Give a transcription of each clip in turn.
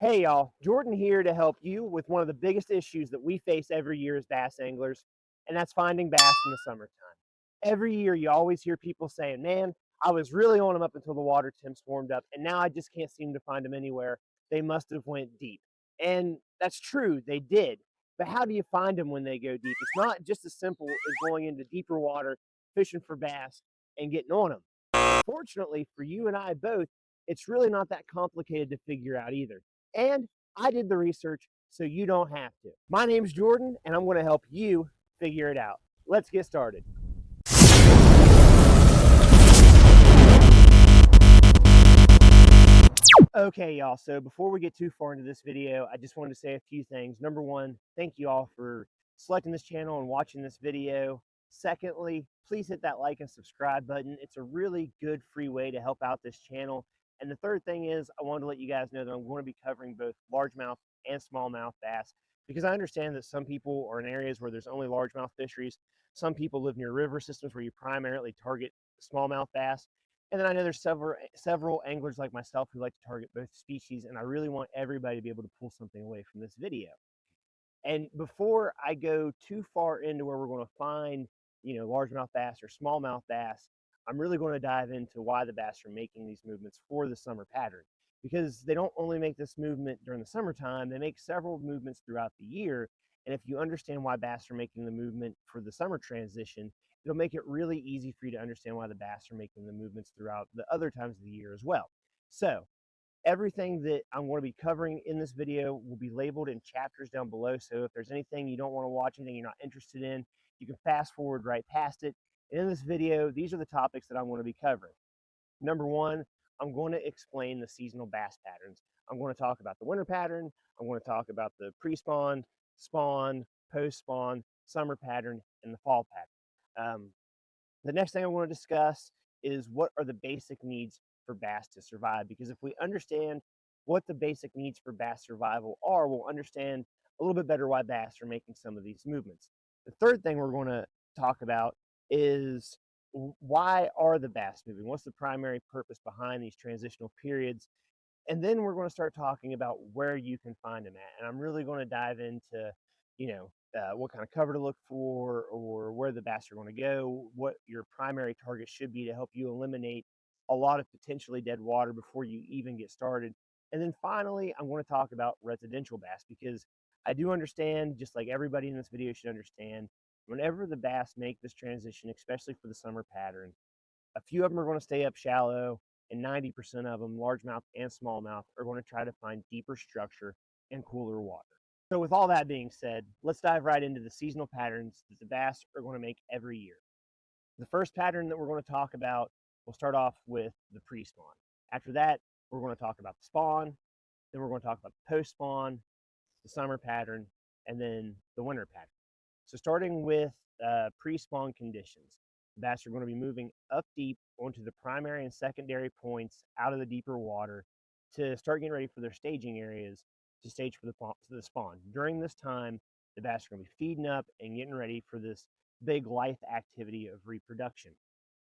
Hey y'all, Jordan here to help you with one of the biggest issues that we face every year as bass anglers, and that's finding bass in the summertime. Every year you always hear people saying, man, I was really on them up until the water temps warmed up, and now I just can't seem to find them anywhere. They must have went deep. And that's true, they did. But how do you find them when they go deep? It's not just as simple as going into deeper water, fishing for bass, and getting on them. Fortunately for you and I both, it's really not that complicated to figure out either. And I did the research so you don't have to. My name's Jordan, and I'm going to help you figure it out. Let's get started. Okay, y'all. So before we get too far into this video, I just wanted to say a few things. Number one, thank you all for selecting this channel and watching this video. Secondly, please hit that like and subscribe button. It's a really good free way to help out this channel. And the third thing is I wanted to let you guys know that I'm going to be covering both largemouth and smallmouth bass because I understand that some people are in areas where there's only largemouth fisheries. Some people live near river systems where you primarily target smallmouth bass. And then I know there's several anglers like myself who like to target both species, and I really want everybody to be able to pull something away from this video. And before I go too far into where we're going to find, largemouth bass or smallmouth bass, I'm really going to dive into why the bass are making these movements for the summer pattern. Because they don't only make this movement during the summertime, they make several movements throughout the year. And if you understand why bass are making the movement for the summer transition, it'll make it really easy for you to understand why the bass are making the movements throughout the other times of the year as well. So everything that I'm going to be covering in this video will be labeled in chapters down below. So if there's anything you don't want to watch, anything you're not interested in, you can fast forward right past it. And in this video, these are the topics that I'm going to be covering. Number one, I'm going to explain the seasonal bass patterns. I'm going to talk about the winter pattern. I'm going to talk about the pre-spawn, spawn, post-spawn, summer pattern, and the fall pattern. The next thing I want to discuss is what are the basic needs for bass to survive. Because if we understand what the basic needs for bass survival are, we'll understand a little bit better why bass are making some of these movements. The third thing we're going to talk about is why are the bass moving? What's the primary purpose behind these transitional periods? And then we're going to start talking about where you can find them at. And I'm really going to dive into, what kind of cover to look for or where the bass are going to go, what your primary target should be to help you eliminate a lot of potentially dead water before you even get started. And then finally, I'm going to talk about residential bass because I do understand, just like everybody in this video should understand, whenever the bass make this transition, especially for the summer pattern, a few of them are going to stay up shallow, and 90% of them, largemouth and smallmouth, are going to try to find deeper structure and cooler water. So with all that being said, let's dive right into the seasonal patterns that the bass are going to make every year. The first pattern that we're going to talk about, we'll start off with the pre-spawn. After that, we're going to talk about the spawn, then we're going to talk about the post-spawn, the summer pattern, and then the winter pattern. So starting with pre-spawn conditions, the bass are going to be moving up deep onto the primary and secondary points out of the deeper water to start getting ready for their staging areas to stage for the spawn. During this time, the bass are going to be feeding up and getting ready for this big life activity of reproduction.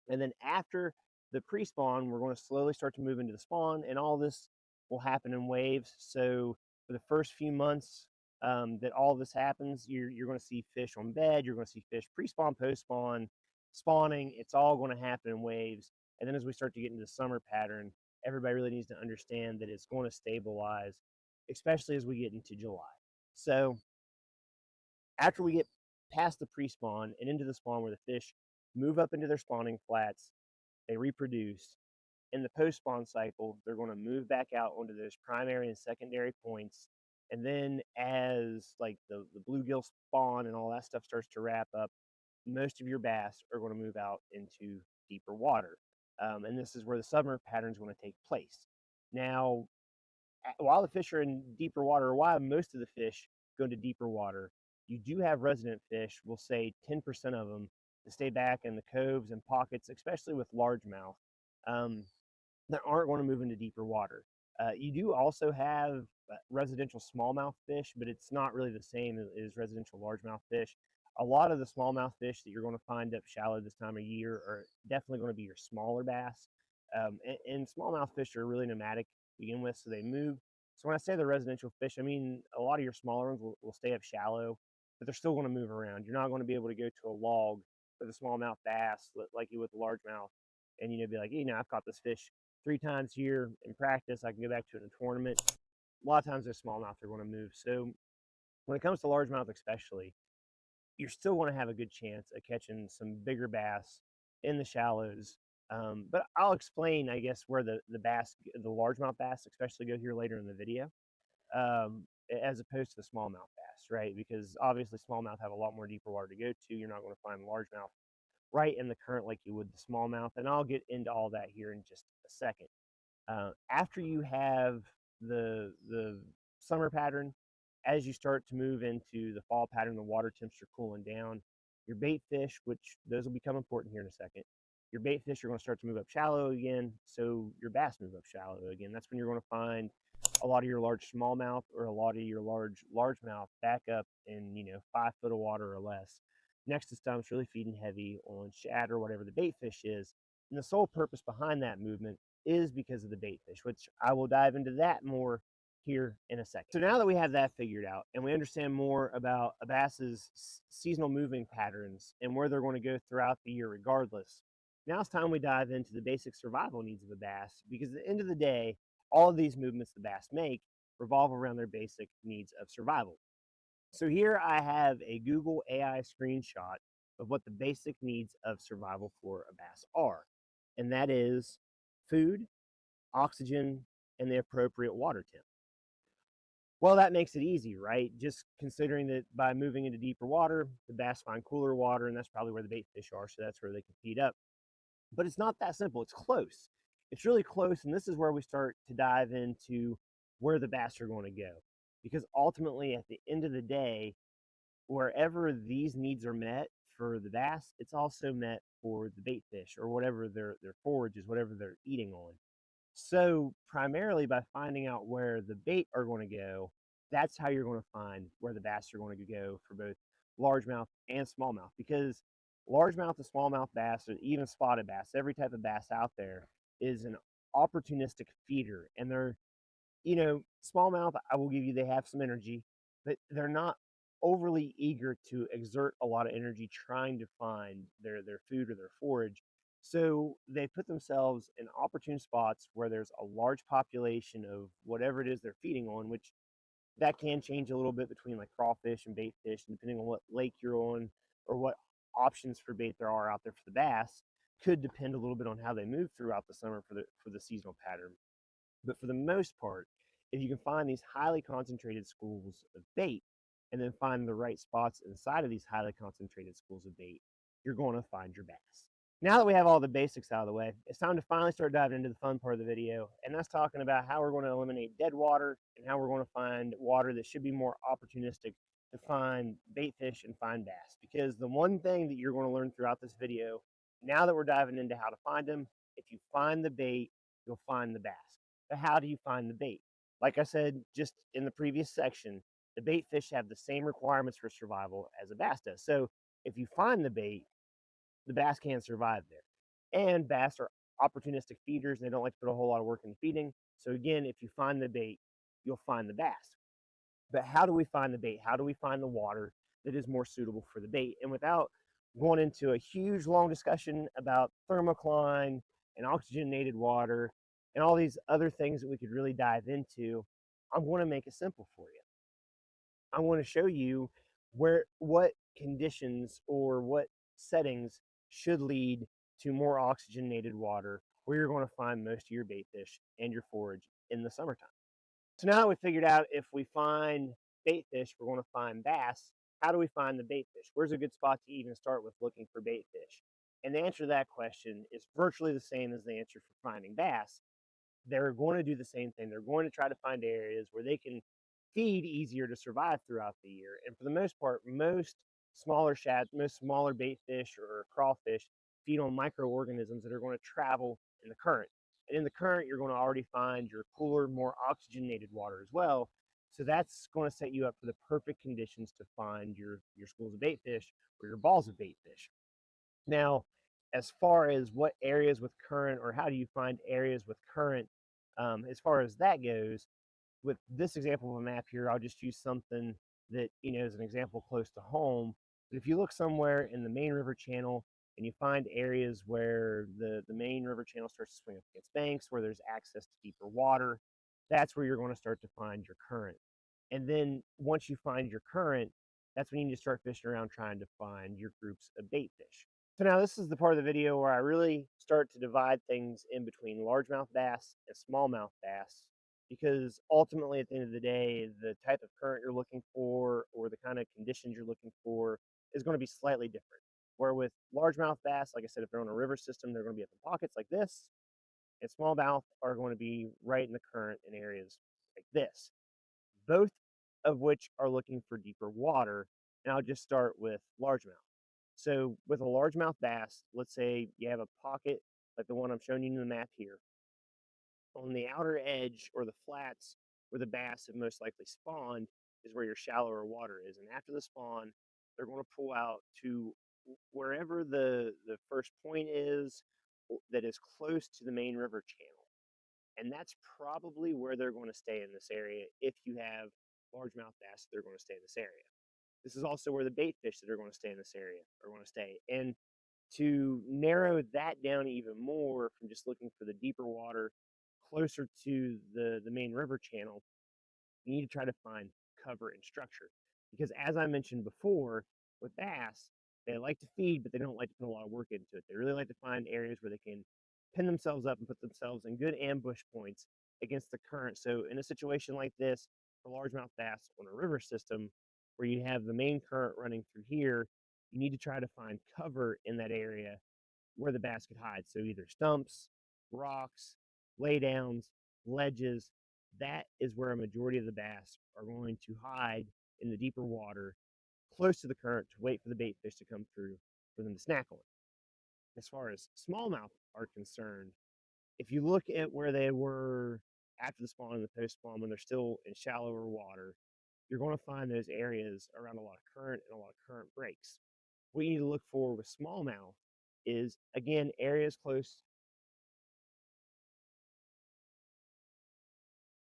And then after the pre-spawn, we're going to slowly start to move into the spawn, and all this will happen in waves. So for the first few months that all this happens, you're going to see fish on bed, you're going to see fish pre-spawn, post-spawn, spawning. It's all going to happen in waves. And then as we start to get into the summer pattern, everybody really needs to understand that it's going to stabilize, especially as we get into July. So after we get past the pre-spawn and into the spawn where the fish move up into their spawning flats, they reproduce. In the post-spawn cycle, they're going to move back out onto those primary and secondary points. And then as like the bluegill spawn and all that stuff starts to wrap up, most of your bass are going to move out into deeper water. And this is where the summer pattern is going to take place. Now, while the fish are in deeper water, or while most of the fish go into deeper water, you do have resident fish, we'll say 10% of them, to stay back in the coves and pockets, especially with largemouth, that aren't going to move into deeper water. You do also have residential smallmouth fish, but it's not really the same as residential largemouth fish. A lot of the smallmouth fish that you're going to find up shallow this time of year are definitely going to be your smaller bass. And smallmouth fish are really nomadic to begin with, so they move So when I say the residential fish, I mean a lot of your smaller ones will stay up shallow, but they're still going to move around. You're not going to be able to go to a log with a smallmouth bass like you with a largemouth, and be like, I've caught this fish 3 times here in practice. I can go back to it in a tournament. A lot of times those smallmouth are going to move. So when it comes to largemouth, especially, you're still going to have a good chance of catching some bigger bass in the shallows. But I'll explain, I guess, where the largemouth bass, especially, go here later in the video, um, as opposed to the smallmouth bass, right? Because obviously smallmouth have a lot more deeper water to go to. You're not going to find largemouth right in the current like you would the smallmouth, and I'll get into all that here in just a second. After you have the summer pattern, as you start to move into the fall pattern, the water temps are cooling down. Your bait fish, which those will become important here in a second, your bait fish are going to start to move up shallow again. So your bass move up shallow again. That's when you're going to find a lot of your large smallmouth or a lot of your largemouth back up in 5 foot of water or less, next to stumps, really feeding heavy on shad or whatever the bait fish is. And the sole purpose behind that movement is because of the bait fish, which I will dive into that more here in a second. So now that we have that figured out and we understand more about a bass's seasonal moving patterns and where they're going to go throughout the year regardless, now it's time we dive into the basic survival needs of a bass, because at the end of the day, all of these movements the bass make revolve around their basic needs of survival. So here I have a Google AI screenshot of what the basic needs of survival for a bass are, and that is food, oxygen, and the appropriate water temp. Well, that makes it easy, right? Just considering that by moving into deeper water, the bass find cooler water, and that's probably where the bait fish are, so that's where they can feed up. But it's not that simple. It's close. It's really close, and this is where we start to dive into where the bass are going to go. Because ultimately, at the end of the day, wherever these needs are met for the bass, it's also met for the bait fish or whatever their forage is, whatever they're eating on. So primarily by finding out where the bait are going to go, that's how you're going to find where the bass are going to go for both largemouth and smallmouth. Because largemouth and smallmouth bass, or even spotted bass, every type of bass out there is an opportunistic feeder, and they're smallmouth, I will give you, they have some energy, but they're not overly eager to exert a lot of energy trying to find their food or their forage. So they put themselves in opportune spots where there's a large population of whatever it is they're feeding on, which that can change a little bit between like crawfish and bait fish, and depending on what lake you're on or what options for bait there are out there for the bass, could depend a little bit on how they move throughout the summer for the seasonal pattern. But for the most part, if you can find these highly concentrated schools of bait and then find the right spots inside of these highly concentrated schools of bait, you're going to find your bass. Now that we have all the basics out of the way, it's time to finally start diving into the fun part of the video, and that's talking about how we're going to eliminate dead water and how we're going to find water that should be more opportunistic to find bait fish and find bass. Because the one thing that you're going to learn throughout this video, now that we're diving into how to find them, if you find the bait, you'll find the bass. But how do you find the bait? Like I said just in the previous section, the bait fish have the same requirements for survival as a bass does. So if you find the bait, the bass can survive there. And bass are opportunistic feeders, and they don't like to put a whole lot of work into feeding. So again, if you find the bait, you'll find the bass. But how do we find the bait? How do we find the water that is more suitable for the bait? And without going into a huge long discussion about thermocline and oxygenated water and all these other things that we could really dive into, I'm going to make it simple for you. I want to show you what conditions or what settings should lead to more oxygenated water where you're going to find most of your bait fish and your forage in the summertime. So now that we figured out if we find bait fish, we're going to find bass, how do we find the bait fish? Where's a good spot to even start with looking for bait fish? And the answer to that question is virtually the same as the answer for finding bass. They're going to do the same thing. They're going to try to find areas where they can feed easier to survive throughout the year. And for the most part, most smaller shad, most smaller bait fish or crawfish feed on microorganisms that are going to travel in the current. And in the current, you're going to already find your cooler, more oxygenated water as well. So that's going to set you up for the perfect conditions to find your schools of bait fish or your balls of bait fish. Now, as far as what areas with current, or how do you find areas with current, as far as that goes, with this example of a map here, I'll just use something that, is an example close to home. But if you look somewhere in the main river channel and you find areas where the main river channel starts to swing up against banks, where there's access to deeper water, that's where you're going to start to find your current. And then once you find your current, that's when you need to start fishing around trying to find your groups of bait fish. So now this is the part of the video where I really start to divide things in between largemouth bass and smallmouth bass, because ultimately at the end of the day, the type of current you're looking for or the kind of conditions you're looking for is going to be slightly different. Where with largemouth bass, like I said, if they're on a river system, they're going to be up in pockets like this, and smallmouth are going to be right in the current in areas like this, both of which are looking for deeper water. And I'll just start with largemouth. So with a largemouth bass, let's say you have a pocket like the one I'm showing you in the map here. On the outer edge or the flats where the bass have most likely spawned is where your shallower water is. And after the spawn, they're going to pull out to wherever the first point is that is close to the main river channel. And that's probably where they're going to stay in this area. If you have largemouth bass, they're going to stay in this area. This is also where the bait fish that are going to stay in this area are going to stay. And to narrow that down even more from just looking for the deeper water closer to the main river channel, you need to try to find cover and structure. Because as I mentioned before, with bass, they like to feed, but they don't like to put a lot of work into it. They really like to find areas where they can pin themselves up and put themselves in good ambush points against the current. So in a situation like this, for largemouth bass on a river system, where you have the main current running through here, you need to try to find cover in that area where the bass could hide. So either stumps, rocks, laydowns, ledges. That is where a majority of the bass are going to hide in the deeper water, close to the current, to wait for the bait fish to come through for them to snack on. As far as smallmouth are concerned, if you look at where they were after the spawn and the post spawn, when they're still in shallower water, you're going to find those areas around a lot of current and a lot of current breaks. What you need to look for with smallmouth is, again, areas close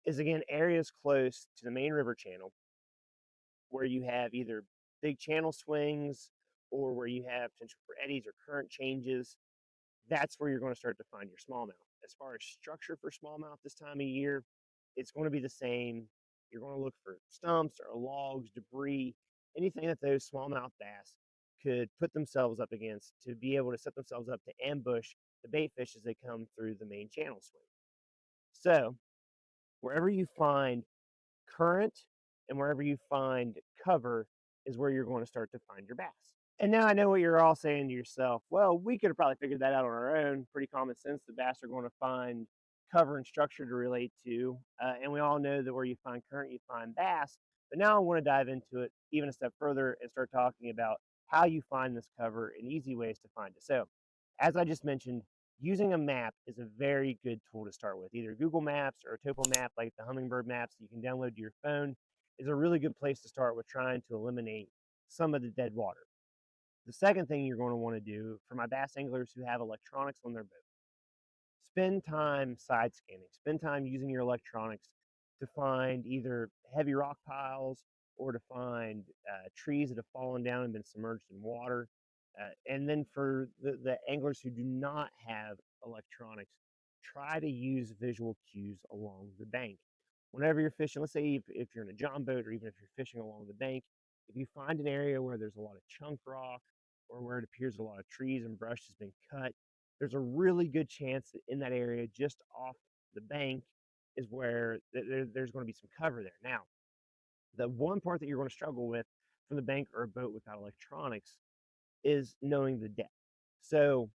to the main river channel where you have either big channel swings or where you have potential for eddies or current changes. That's where you're going to start to find your smallmouth. As far as structure for smallmouth this time of year, it's going to be the same. You're going to look for stumps or logs, debris, anything that those smallmouth bass could put themselves up against to be able to set themselves up to ambush the bait fish as they come through the main channel swing. So wherever you find current and wherever you find cover is where you're going to start to find your bass. And now I know what you're all saying to yourself. Well, we could have probably figured that out on our own. Pretty common sense. The bass are going to find cover and structure to relate to. And we all know that where you find current, you find bass. But now I want to dive into it even a step further and start talking about how you find this cover and easy ways to find it. So, as I just mentioned, using a map is a very good tool to start with. Either Google Maps or a topo map like the Hummingbird maps that you can download to your phone is a really good place to start with trying to eliminate some of the dead water. The second thing you're going to want to do for my bass anglers who have electronics on their boat, spend time side scanning, spend time using your electronics to find either heavy rock piles or to find trees that have fallen down and been submerged in water. And then for the anglers who do not have electronics, try to use visual cues along the bank. Whenever you're fishing, let's say if you're in a john boat or even if you're fishing along the bank, if you find an area where there's a lot of chunk rock or where it appears a lot of trees and brush has been cut, there's a really good chance that in that area just off the bank is where there's going to be some cover there. Now, the one part that you're going to struggle with from the bank or a boat without electronics is knowing the depth. So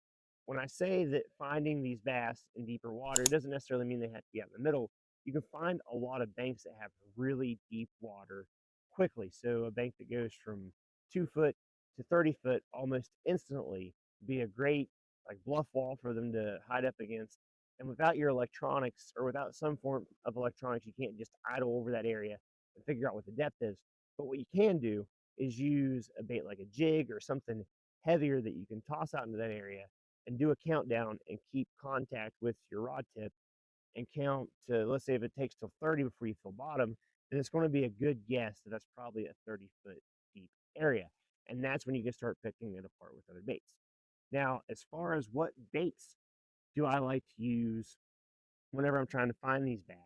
when I say that finding these bass in deeper water, it doesn't necessarily mean they have to be out in the middle. You can find a lot of banks that have really deep water quickly. So a bank that goes from 2 foot to 30 foot almost instantly would be a great like bluff wall for them to hide up against. And without your electronics or without some form of electronics, you can't just idle over that area and figure out what the depth is. But what you can do is use a bait like a jig or something heavier that you can toss out into that area and do a countdown and keep contact with your rod tip and count to, let's say if it takes till 30 before you feel bottom, then it's going to be a good guess that that's probably a 30-foot deep area. And that's when you can start picking it apart with other baits. Now, as far as what baits do I like to use whenever I'm trying to find these bass,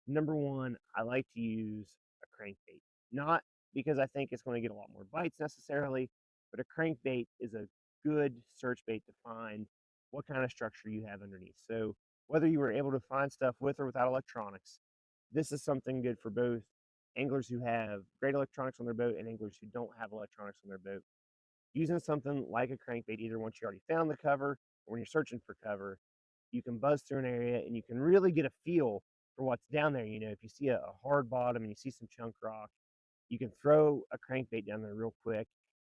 number one, I like to use a crankbait. Not because I think it's going to get a lot more bites necessarily, but a crankbait is a good search bait to find what kind of structure you have underneath. So whether you were able to find stuff with or without electronics, this is something good for both anglers who have great electronics on their boat and anglers who don't have electronics on their boat. Using something like a crankbait, either once you already found the cover or when you're searching for cover, you can buzz through an area and you can really get a feel for what's down there. You know, if you see a hard bottom and you see some chunk rock, you can throw a crankbait down there real quick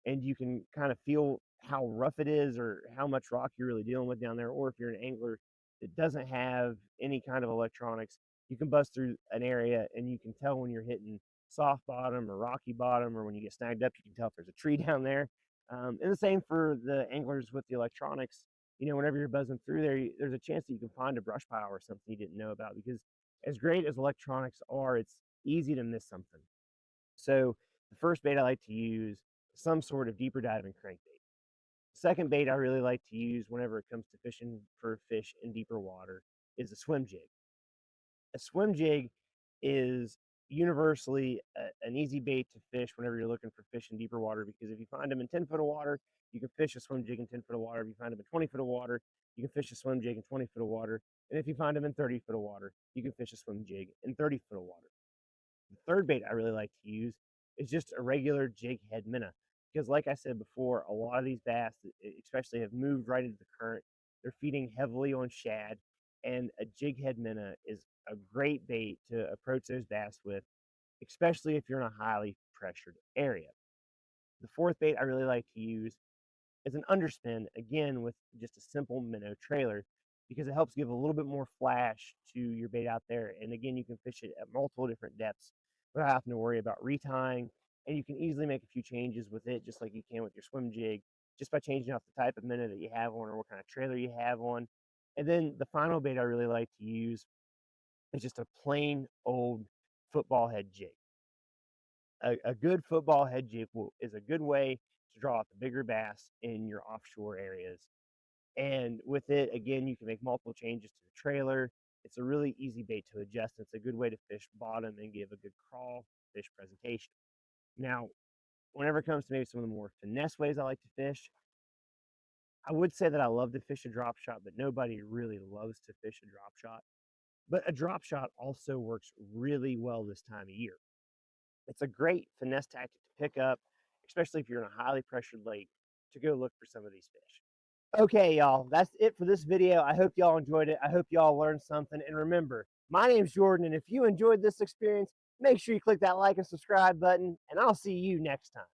and you can kind of feel how rough it is or how much rock you're really dealing with down there. Or if you're an angler that doesn't have any kind of electronics, you can bust through an area and you can tell when you're hitting soft bottom or rocky bottom, or when you get snagged up, you can tell if there's a tree down there. And the same for the anglers with the electronics. You know, whenever you're buzzing through there, there's a chance that you can find a brush pile or something you didn't know about, because as great as electronics are, it's easy to miss something. So the first bait I like to use is some sort of deeper diving crankbait. Second bait I really like to use whenever it comes to fishing for fish in deeper water is a swim jig. A swim jig is universally an easy bait to fish whenever you're looking for fish in deeper water, because if you find them in 10 foot of water, you can fish a swim jig in 10 foot of water. If you find them in 20 foot of water, you can fish a swim jig in 20 foot of water. And if you find them in 30 foot of water, you can fish a swim jig in 30 foot of water. The third bait I really like to use is just a regular jig head minnow, because like I said before, a lot of these bass, especially, have moved right into the current. They're feeding heavily on shad, and a jig head minnow is a great bait to approach those bass with, especially if you're in a highly pressured area. The fourth bait I really like to use is an underspin, again with just a simple minnow trailer, because it helps give a little bit more flash to your bait out there. And again, you can fish it at multiple different depths without having to worry about retying. And you can easily make a few changes with it, just like you can with your swim jig, just by changing out the type of minnow that you have on or what kind of trailer you have on. And then the final bait I really like to use is just a plain old football head jig. A good football head jig is a good way to draw out the bigger bass in your offshore areas. And with it, again, you can make multiple changes to the trailer. It's a really easy bait to adjust. It's a good way to fish bottom and give a good crawl fish presentation. Now, whenever it comes to maybe some of the more finesse ways I like to fish, I would say that I love to fish a drop shot, but nobody really loves to fish a drop shot. But a drop shot also works really well this time of year. It's a great finesse tactic to pick up, especially if you're in a highly pressured lake, to go look for some of these fish. Okay, y'all, that's it for this video. I hope y'all enjoyed it. I hope y'all learned something. And remember, my name's Jordan, and if you enjoyed this experience, make sure you click that like and subscribe button, and I'll see you next time.